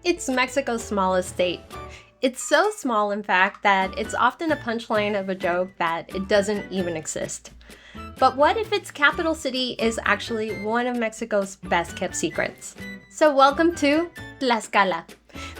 It's Mexico's smallest state. It's so small, in fact, that it's often a punchline of a joke that it doesn't even exist. But what if its capital city is actually one of Mexico's best kept secrets? So welcome to Tlaxcala.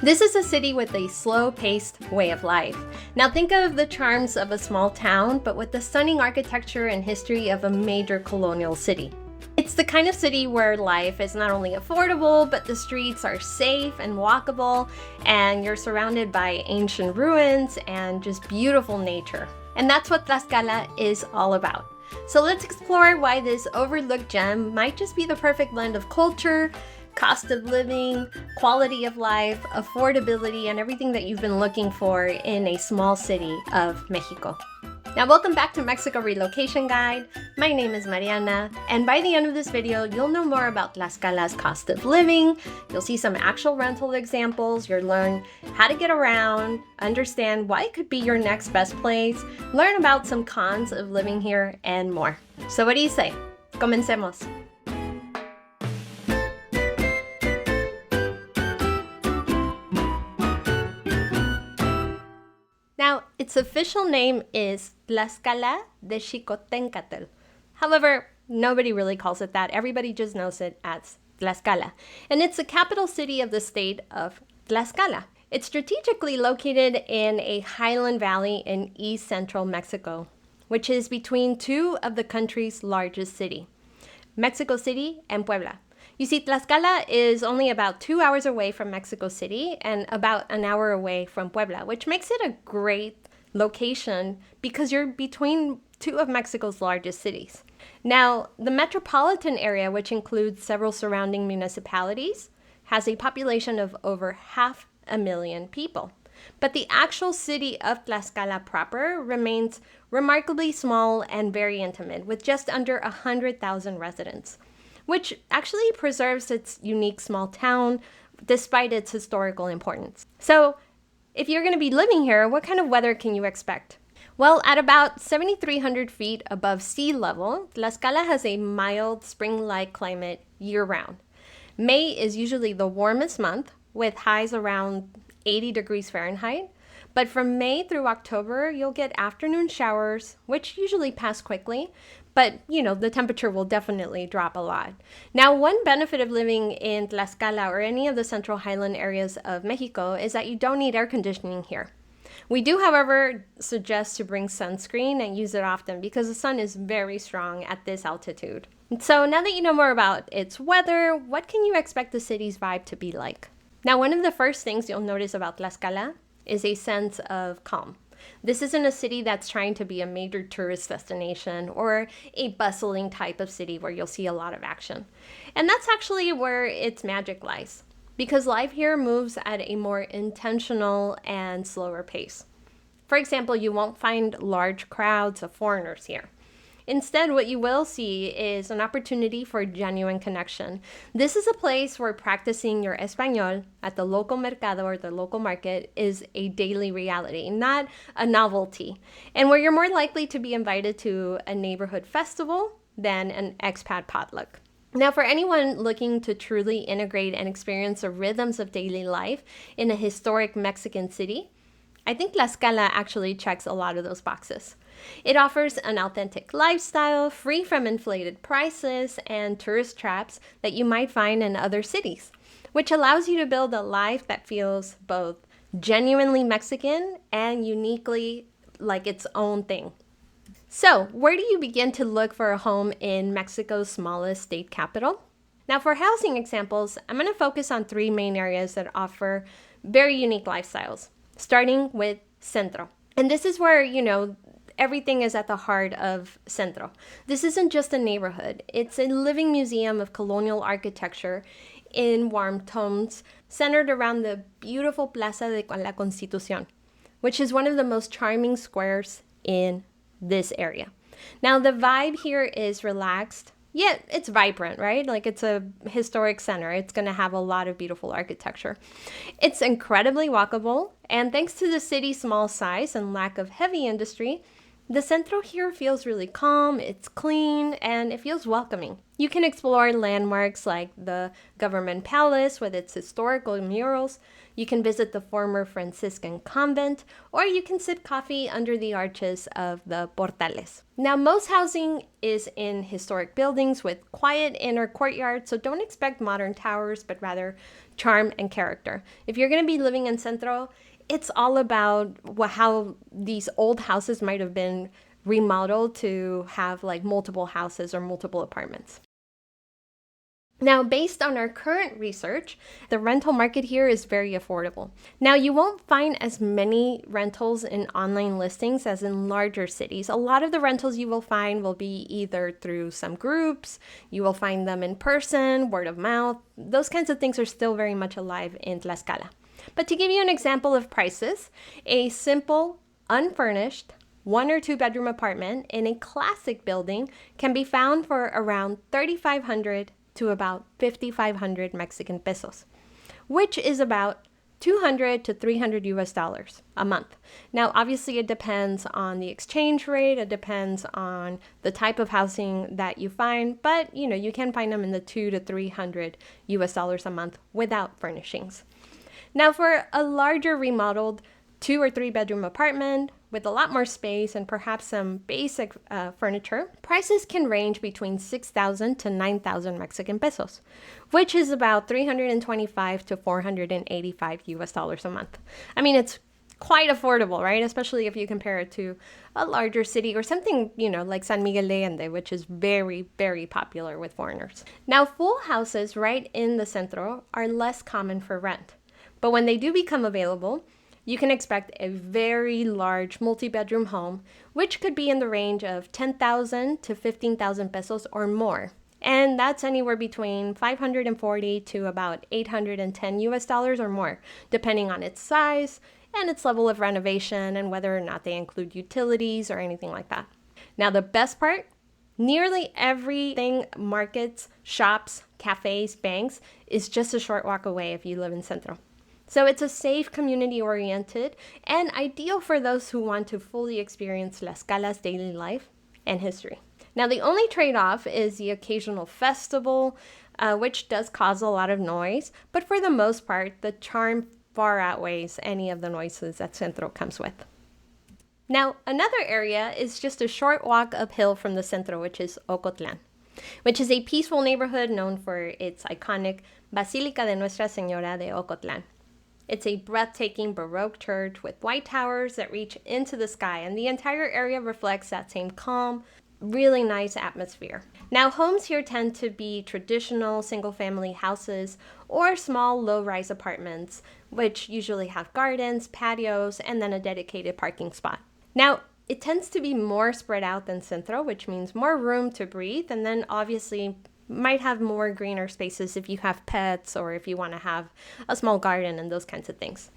This is a city with a slow-paced way of life. Now think of the charms of a small town, but with the stunning architecture and history of a major colonial city. It's the kind of city where life is not only affordable, but the streets are safe and walkable, and you're surrounded by ancient ruins and just beautiful nature. And that's what Tlaxcala is all about. So let's explore why this overlooked gem might just be the perfect blend of culture, cost of living, quality of life, affordability, and everything that you've been looking for in a small city of Mexico. Now, welcome back to Mexico Relocation Guide. My name is Mariana, and by the end of this video, you'll know more about Tlaxcala's cost of living, you'll see some actual rental examples, you'll learn how to get around, understand why it could be your next best place, learn about some cons of living here, and more. So what do you say? Comencemos. Now, its official name is Tlaxcala de Xicotencatl. However, nobody really calls it that. Everybody just knows it as Tlaxcala. And it's the capital city of the state of Tlaxcala. It's strategically located in a highland valley in east central Mexico, which is between two of the country's largest cities, Mexico City and Puebla. You see, Tlaxcala is only about 2 hours away from Mexico City and about an hour away from Puebla, which makes it a great location because you're between two of Mexico's largest cities. Now, the metropolitan area, which includes several surrounding municipalities, has a population of over 500,000 people. But the actual city of Tlaxcala proper remains remarkably small and very intimate, with just under 100,000 residents, which actually preserves its unique small town despite its historical importance. So, if you're going to be living here, what kind of weather can you expect? Well, at about 7,300 feet above sea level, Tlaxcala has a mild spring-like climate year-round. May is usually the warmest month, with highs around 80 degrees Fahrenheit. But from May through October, you'll get afternoon showers, which usually pass quickly, but the temperature will definitely drop a lot. Now, one benefit of living in Tlaxcala or any of the central highland areas of Mexico is that you don't need air conditioning here. We do, however, suggest to bring sunscreen and use it often because the sun is very strong at this altitude. So now that you know more about its weather, what can you expect the city's vibe to be like? Now, one of the first things you'll notice about Tlaxcala is a sense of calm. This isn't a city that's trying to be a major tourist destination or a bustling type of city where you'll see a lot of action. And that's actually where its magic lies, because life here moves at a more intentional and slower pace. For example, you won't find large crowds of foreigners here. Instead, what you will see is an opportunity for genuine connection. This is a place where practicing your Español at the local mercado or the local market is a daily reality, not a novelty, and where you're more likely to be invited to a neighborhood festival than an expat potluck. Now, for anyone looking to truly integrate and experience the rhythms of daily life in a historic Mexican city, I think Tlaxcala actually checks a lot of those boxes. It offers an authentic lifestyle, free from inflated prices and tourist traps that you might find in other cities, which allows you to build a life that feels both genuinely Mexican and uniquely like its own thing. So, where do you begin to look for a home in Mexico's smallest state capital? Now, for housing examples, I'm going to focus on three main areas that offer very unique lifestyles, starting with Centro. And this is where, everything is at the heart of Centro. This isn't just a neighborhood. It's a living museum of colonial architecture in warm tones, centered around the beautiful Plaza de la Constitución, which is one of the most charming squares in this area. Now, the vibe here is relaxed, yet it's vibrant, right? Like, it's a historic center. It's going to have a lot of beautiful architecture. It's incredibly walkable, and thanks to the city's small size and lack of heavy industry, The centro here feels really calm, it's clean, and it feels welcoming. You can explore landmarks like the government palace with its historical murals. You can visit the former Franciscan convent, or you can sip coffee under the arches of the portales. Now, most housing is in historic buildings with quiet inner courtyards, so don't expect modern towers, but rather charm and character. If you're going to be living in Centro, it's all about how these old houses might have been remodeled to have like multiple houses or multiple apartments. Now, based on our current research, the rental market here is very affordable. Now, you won't find as many rentals in online listings as in larger cities. A lot of the rentals you will find will be either through some groups, you will find them in person, word of mouth. Those kinds of things are still very much alive in Tlaxcala. But to give you an example of prices, a simple, unfurnished, 1 or 2 bedroom apartment in a classic building can be found for around 3,500 to about 5,500 Mexican pesos, which is about 200 to 300 US dollars a month. Now, obviously, it depends on the exchange rate. It depends on the type of housing that you find, but you can find them in the 2 to 300 US dollars a month without furnishings. Now, for a larger remodeled 2 or 3 bedroom apartment with a lot more space and perhaps some basic furniture, prices can range between 6,000 to 9,000 Mexican pesos, which is about 325 to 485 US dollars a month. I mean, it's quite affordable, right? Especially if you compare it to a larger city or something, like San Miguel de Allende, which is very, very popular with foreigners. Now, full houses right in the centro are less common for rent. But when they do become available, you can expect a very large multi-bedroom home, which could be in the range of 10,000 to 15,000 pesos or more. And that's anywhere between 540 to about 810 US dollars or more, depending on its size and its level of renovation and whether or not they include utilities or anything like that. Now, the best part, nearly everything, markets, shops, cafes, banks, is just a short walk away if you live in Centro. So it's a safe, community-oriented, and ideal for those who want to fully experience Tlaxcala's daily life and history. Now, the only trade-off is the occasional festival, which does cause a lot of noise, but for the most part, the charm far outweighs any of the noises that Centro comes with. Now, another area is just a short walk uphill from the Centro, which is Ocotlan, which is a peaceful neighborhood known for its iconic Basílica de Nuestra Señora de Ocotlan. It's a breathtaking Baroque church with white towers that reach into the sky, and the entire area reflects that same calm, really nice atmosphere. Now, homes here tend to be traditional single-family houses or small low-rise apartments, which usually have gardens, patios, and then a dedicated parking spot. Now, it tends to be more spread out than Centro, which means more room to breathe, and then obviously might have more greener spaces if you have pets or if you want to have a small garden and those kinds of things.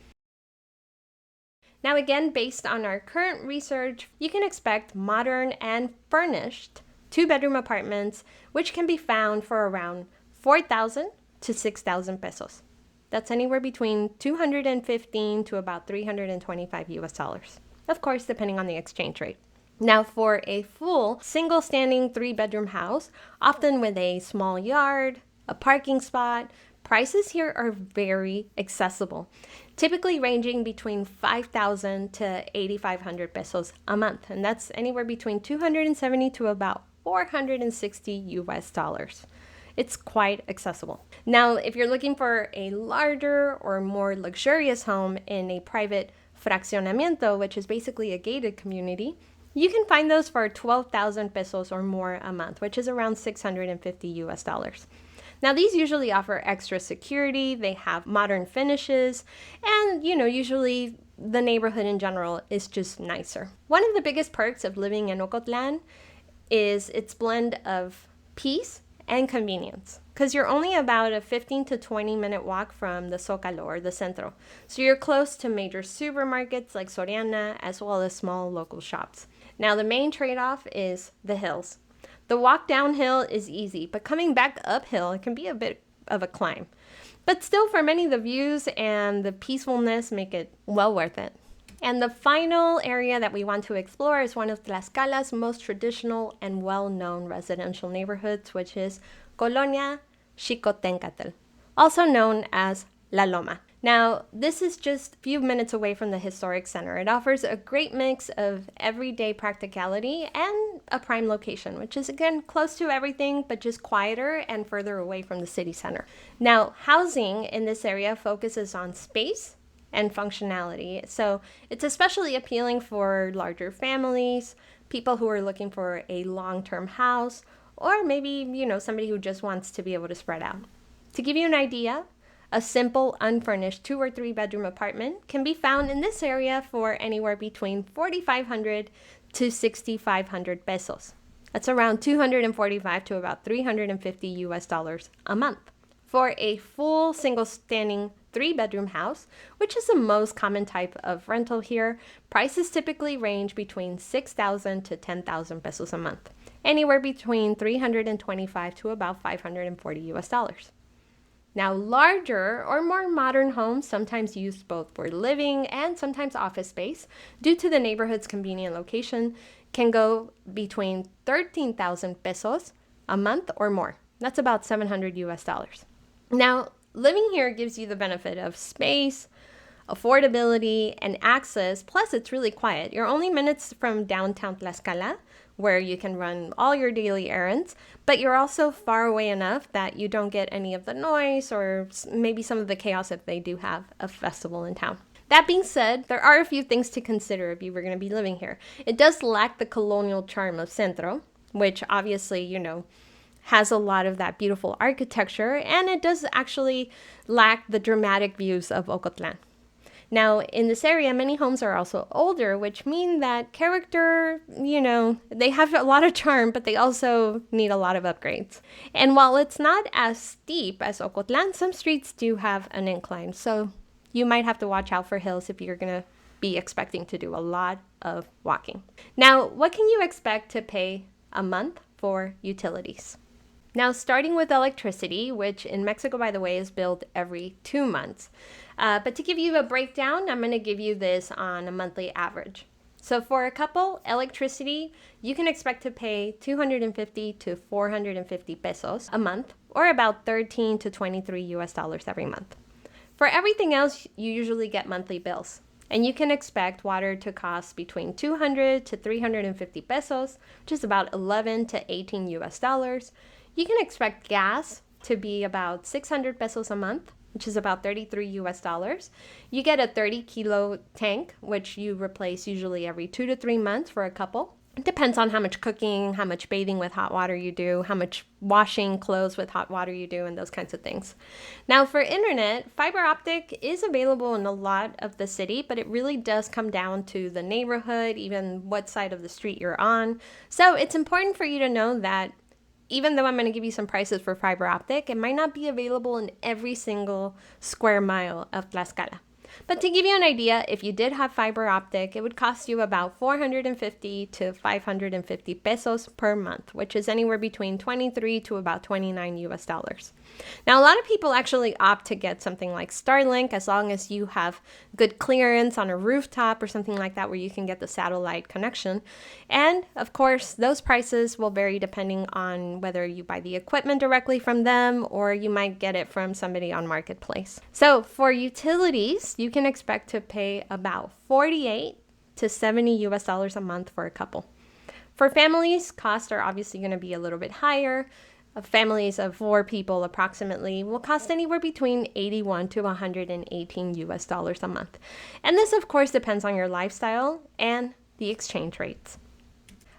Now, again, based on our current research, you can expect modern and furnished 2-bedroom apartments, which can be found for around 4,000 to 6,000 pesos. That's anywhere between 215 to about 325 US dollars. Of course, depending on the exchange rate. Now, for a full single-standing 3-bedroom house, often with a small yard, a parking spot, prices here are very accessible, typically ranging between 5,000 to 8,500 pesos a month, and that's anywhere between 270 to about 460 US dollars. It's quite accessible. Now, if you're looking for a larger or more luxurious home in a private fraccionamiento, which is basically a gated community, you can find those for 12,000 pesos or more a month, which is around 650 US dollars. Now, these usually offer extra security, they have modern finishes, and, usually the neighborhood in general is just nicer. One of the biggest perks of living in Ocotlan is its blend of peace and convenience, because you're only about a 15 to 20 minute walk from the Zócalo or the Centro. So you're close to major supermarkets like Soriana, as well as small local shops. Now, the main trade-off is the hills. The walk downhill is easy, but coming back uphill, it can be a bit of a climb. But still, for many, the views and the peacefulness make it well worth it. And the final area that we want to explore is one of Tlaxcala's most traditional and well-known residential neighborhoods, which is Colonia Xicotencatl, also known as La Loma. Now, this is just a few minutes away from the historic center. It offers a great mix of everyday practicality and a prime location, which is, again, close to everything, but just quieter and further away from the city center. Now, housing in this area focuses on space and functionality. So it's especially appealing for larger families, people who are looking for a long-term house, or maybe, somebody who just wants to be able to spread out. To give you an idea, a simple, unfurnished 2 or 3 bedroom apartment can be found in this area for anywhere between 4,500 to 6,500 pesos. That's around 245 to about 350 US dollars a month. For a full single standing 3-bedroom house, which is the most common type of rental here, prices typically range between 6,000 to 10,000 pesos a month, anywhere between 325 to about 540 US dollars. Now, larger or more modern homes, sometimes used both for living and sometimes office space, due to the neighborhood's convenient location, can go between 13,000 pesos a month or more. That's about 700 US dollars. Now, living here gives you the benefit of space, affordability, and access, plus it's really quiet. You're only minutes from downtown Tlaxcala, where you can run all your daily errands, but you're also far away enough that you don't get any of the noise or maybe some of the chaos if they do have a festival in town. That being said, there are a few things to consider if you were going to be living here. It does lack the colonial charm of Centro, which obviously, has a lot of that beautiful architecture, and it does actually lack the dramatic views of Ocotlan. Now, in this area, many homes are also older, which mean that character, they have a lot of charm, but they also need a lot of upgrades. And while it's not as steep as Ocotlan, some streets do have an incline, so you might have to watch out for hills if you're going to be expecting to do a lot of walking. Now, what can you expect to pay a month for utilities? Now, starting with electricity, which in Mexico, by the way, is billed every 2 months. But to give you a breakdown, I'm going to give you this on a monthly average. So for a couple, electricity, you can expect to pay 250 to 450 pesos a month, or about 13 to 23 US dollars every month. For everything else, you usually get monthly bills. And you can expect water to cost between 200 to 350 pesos, which is about 11 to 18 US dollars. You can expect gas to be about 600 pesos a month, which is about 33 US dollars. You get a 30-kilo tank, which you replace usually every 2 to 3 months for a couple. It depends on how much cooking, how much bathing with hot water you do, how much washing clothes with hot water you do, and those kinds of things. Now, for internet, fiber optic is available in a lot of the city, but it really does come down to the neighborhood, even what side of the street you're on. So it's important for you to know that even though I'm going to give you some prices for fiber optic, it might not be available in every single square mile of Tlaxcala. But to give you an idea, if you did have fiber optic, it would cost you about 450 to 550 pesos per month, which is anywhere between 23 to about 29 US dollars. Now, a lot of people actually opt to get something like Starlink as long as you have good clearance on a rooftop or something like that where you can get the satellite connection. And of course, those prices will vary depending on whether you buy the equipment directly from them or you might get it from somebody on Marketplace. So for utilities, you can expect to pay about 48 to 70 US dollars a month for a couple. For families, costs are obviously going to be a little bit higher. Families of 4 people approximately will cost anywhere between 81 to 118 US dollars a month. And this, of course, depends on your lifestyle and the exchange rates.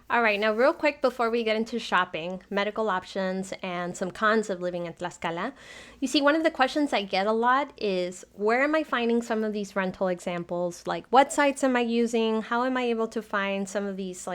All right, now real quick before we get into shopping, medical options, and some cons of living in Tlaxcala. You see, one of the questions I get a lot is, where am I finding some of these rental examples? Like, what sites am I using? How am I able to find some of these,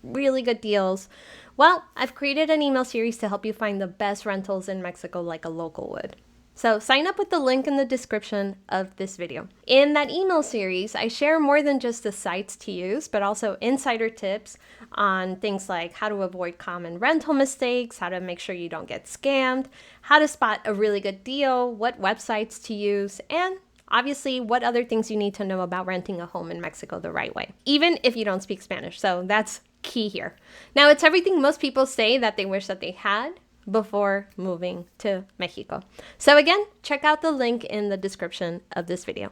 really good deals? Well, I've created an email series to help you find the best rentals in Mexico like a local would. So sign up with the link in the description of this video. In that email series, I share more than just the sites to use, but also insider tips on things like how to avoid common rental mistakes, how to make sure you don't get scammed, how to spot a really good deal, what websites to use, and obviously what other things you need to know about renting a home in Mexico the right way, even if you don't speak Spanish. So that's key here. Now, it's everything most people say that they wish that they had before moving to Mexico. So again, check out the link in the description of this video.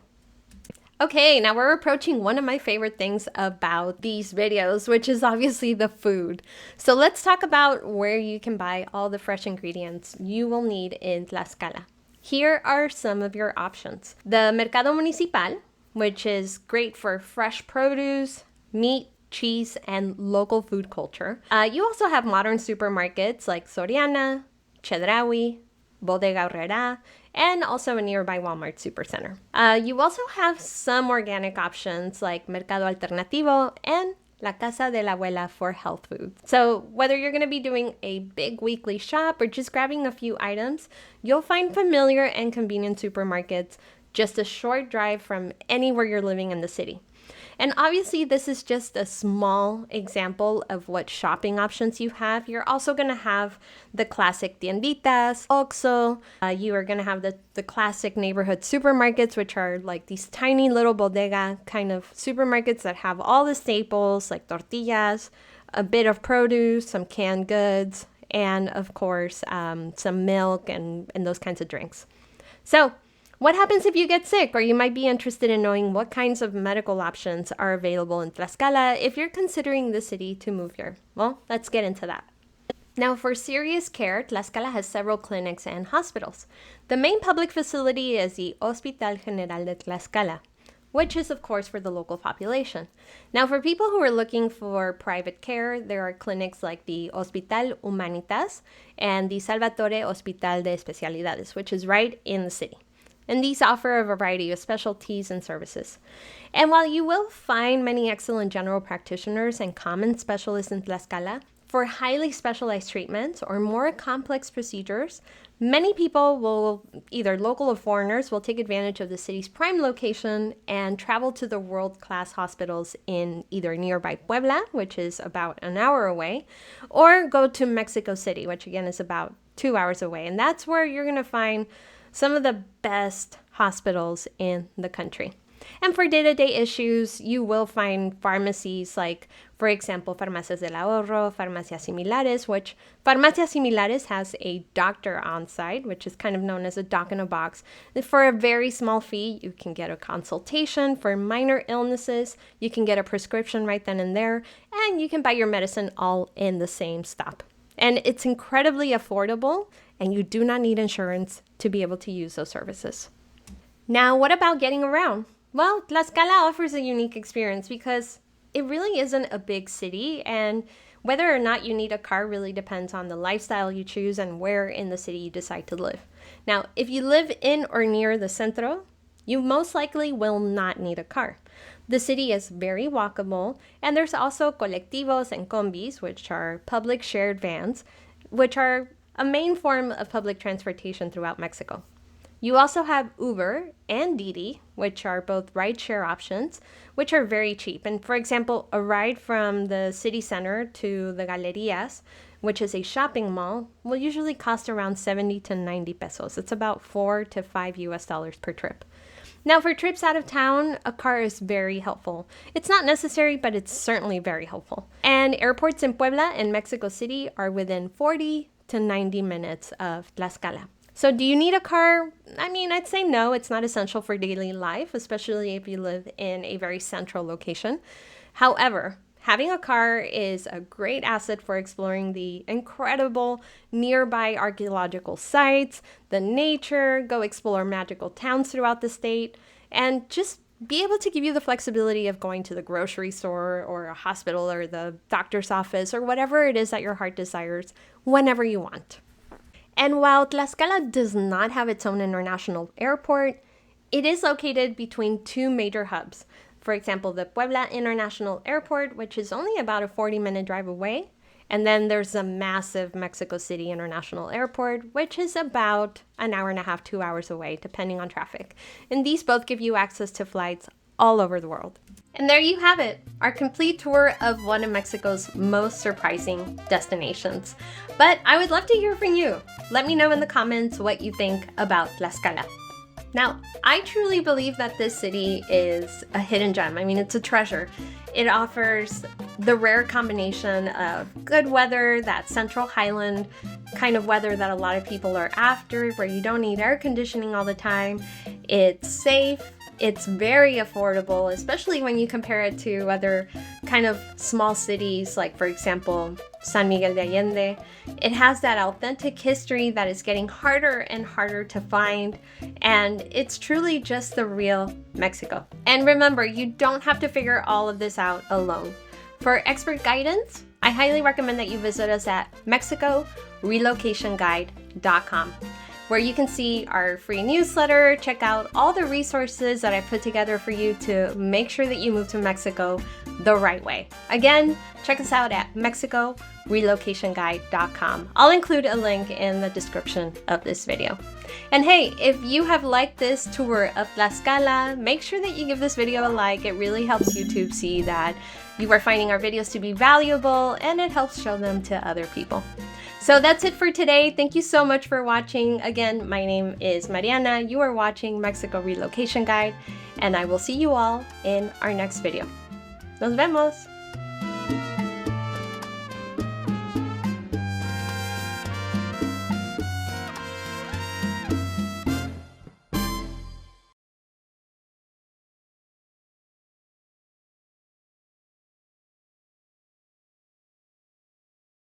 Okay, now we're approaching one of my favorite things about these videos, which is obviously the food. So let's talk about where you can buy all the fresh ingredients you will need in Tlaxcala. Here are some of your options. The Mercado Municipal, which is great for fresh produce, meat, cheese, and local food culture. You also have modern supermarkets like Soriana, Chedraui, Bodega Aurrera, and also a nearby Walmart supercenter. You also have some organic options like Mercado Alternativo and La Casa de la Abuela for health food. So whether you're going to be doing a big weekly shop or just grabbing a few items, you'll find familiar and convenient supermarkets just a short drive from anywhere you're living in the city. And obviously, this is just a small example of what shopping options you have. You're also going to have the classic tienditas, Oxxo. You are going to have the classic neighborhood supermarkets, which are like these tiny little bodega kind of supermarkets that have all the staples like tortillas, a bit of produce, some canned goods, and of course, some milk and those kinds of drinks. So, what happens if you get sick? Or you might be interested in knowing what kinds of medical options are available in Tlaxcala if you're considering the city to move here. Well, let's get into that. Now, for serious care, Tlaxcala has several clinics and hospitals. The main public facility is the Hospital General de Tlaxcala, which is, of course, for the local population. Now, for people who are looking for private care, there are clinics like the Hospital Humanitas and the Salvatore Hospital de Especialidades, which is right in the city. And these offer a variety of specialties and services. And while you will find many excellent general practitioners and common specialists in Tlaxcala, for highly specialized treatments or more complex procedures, many people will, either local or foreigners, will take advantage of the city's prime location and travel to the world-class hospitals in either nearby Puebla, which is about an hour away, or go to Mexico City, which again is about 2 hours away. And that's where you're going to find some of the best hospitals in the country. And for day-to-day issues, you will find pharmacies like, for example, Farmacias del Ahorro, Farmacias Similares, which Farmacias Similares has a doctor on site, which is kind of known as a doc in a box. For a very small fee, you can get a consultation for minor illnesses, you can get a prescription right then and there, and you can buy your medicine all in the same stop. And it's incredibly affordable, and you do not need insurance to be able to use those services. Now, what about getting around? Well, Tlaxcala offers a unique experience because it really isn't a big city, and whether or not you need a car really depends on the lifestyle you choose and where in the city you decide to live. Now, if you live in or near the centro, you most likely will not need a car. The city is very walkable, and there's also colectivos and combis, which are public shared vans, which are a main form of public transportation throughout Mexico. You also have Uber and Didi, which are both ride-share options, which are very cheap. And for example, a ride from the city center to the Galerías, which is a shopping mall, will usually cost around 70 to 90 pesos. It's about $4 to $5 per trip. Now, for trips out of town, a car is very helpful. It's not necessary, but it's certainly very helpful. And airports in Puebla and Mexico City are within 40 to 90 minutes of Tlaxcala. So do you need a car? I mean, I'd say no, it's not essential for daily life, especially if you live in a very central location. However, having a car is a great asset for exploring the incredible nearby archaeological sites, the nature, go explore magical towns throughout the state, and just be able to give you the flexibility of going to the grocery store or a hospital or the doctor's office or whatever it is that your heart desires whenever you want. And while Tlaxcala does not have its own international airport, it is located between two major hubs. For example, the Puebla International Airport, which is only about a 40-minute drive away. And then there's the massive Mexico City International Airport, which is about an hour and a half, 2 hours away, depending on traffic. And these both give you access to flights all over the world. And there you have it, our complete tour of one of Mexico's most surprising destinations. But I would love to hear from you. Let me know in the comments what you think about Tlaxcala. Now, I truly believe that this city is a hidden gem. I mean, it's a treasure. It offers the rare combination of good weather, that central highland kind of weather that a lot of people are after, where you don't need air conditioning all the time. It's safe. It's very affordable, especially when you compare it to other kind of small cities, like, for example, San Miguel de Allende. It has that authentic history that is getting harder and harder to find, and it's truly just the real Mexico. And remember, you don't have to figure all of this out alone. For expert guidance, I highly recommend that you visit us at mexicorelocationguide.com, where you can see our free newsletter, check out all the resources that I put together for you to make sure that you move to Mexico the right way. Again, check us out at mexicorelocationguide.com. I'll include a link in the description of this video. And hey, if you have liked this tour of Tlaxcala, make sure that you give this video a like. It really helps YouTube see that you are finding our videos to be valuable, and it helps show them to other people. So that's it for today. Thank you so much for watching. Again, my name is Mariana. You are watching Mexico Relocation Guide, and I will see you all in our next video. Nos vemos!